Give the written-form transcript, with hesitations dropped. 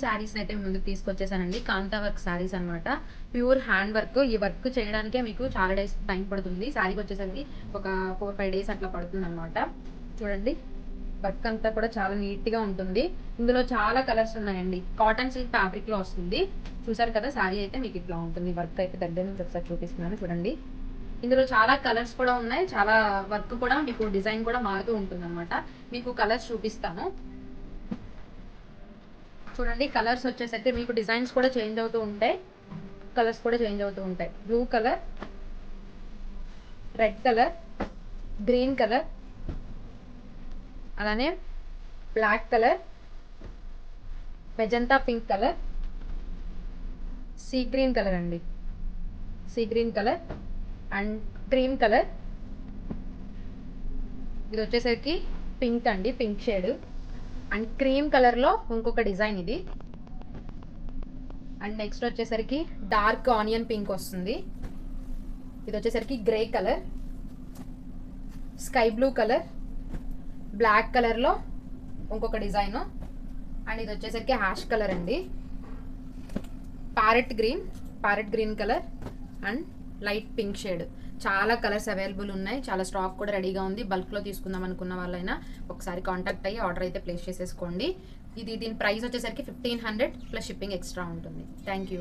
శారీస్ అయితే ముందుకు తీసుకొచ్చేసానండి. కాంతా వర్క్ శారీస్ అనమాట. Pure hand work. ఈ వర్క్ చేయడానికే మీకు చాలా డేస్ టైం పడుతుంది. శారీకి వచ్చేసరికి ఒక 4-5 డేస్ అట్లా పడుతుంది అనమాట. చూడండి, వర్క్ అంతా కూడా చాలా నీట్గా ఉంటుంది. ఇందులో చాలా కలర్స్ ఉన్నాయండి. కాటన్ సిల్క్ ఫ్యాబ్రిక్లో వస్తుంది. చూసారు కదా, శారీ అయితే మీకు ఇట్లా ఉంటుంది. వర్క్ అయితే దగ్గర నుంచి ఒకసారి చూపిస్తున్నాను చూడండి. ఇందులో చాలా కలర్స్ కూడా ఉన్నాయి. చాలా వర్క్ కూడా మీకు డిజైన్ కూడా మారుతూ ఉంటుంది అనమాట. మీకు కలర్స్ చూపిస్తాను చూడండి. కలర్స్ వచ్చేసరికి మీకు డిజైన్స్ కూడా చేంజ్ అవుతూ ఉంటాయి, కలర్స్ కూడా చేంజ్ అవుతూ ఉంటాయి. Blue colour, red colour, green colour, అలానే black colour, magenta pink colour, sea green colour అండి, sea green colour and cream colour. ఇది వచ్చేసరికి పింక్ అండి, పింక్ షేడ్ అండ్ క్రీమ్ కలర్లో ఇంకొక డిజైన్ ఇది. అండ్ నెక్స్ట్ వచ్చేసరికి డార్క్ ఆనియన్ పింక్ వస్తుంది. ఇది వచ్చేసరికి grey colour, sky blue colour, black కలర్లో ఇంకొక డిజైన్. అండ్ ఇది వచ్చేసరికి హ్యాష్ కలర్ అండి, parrot green colour and light pink shade. చాలా కలర్స్ అవైలబుల్ ఉన్నాయి. చాలా స్టాక్ కూడా రెడీగా ఉంది. బల్క్లో తీసుకుందాం అనుకున్న వాళ్ళైనా ఒకసారి కాంటాక్ట్ అయ్యి ఆర్డర్ అయితే ప్లేస్ చేసేసుకోండి. దీని ప్రైస్ వచ్చేసరికి 1500 ప్లస్ షిప్పింగ్ ఎక్స్ట్రా ఉంటుంది. Thank you.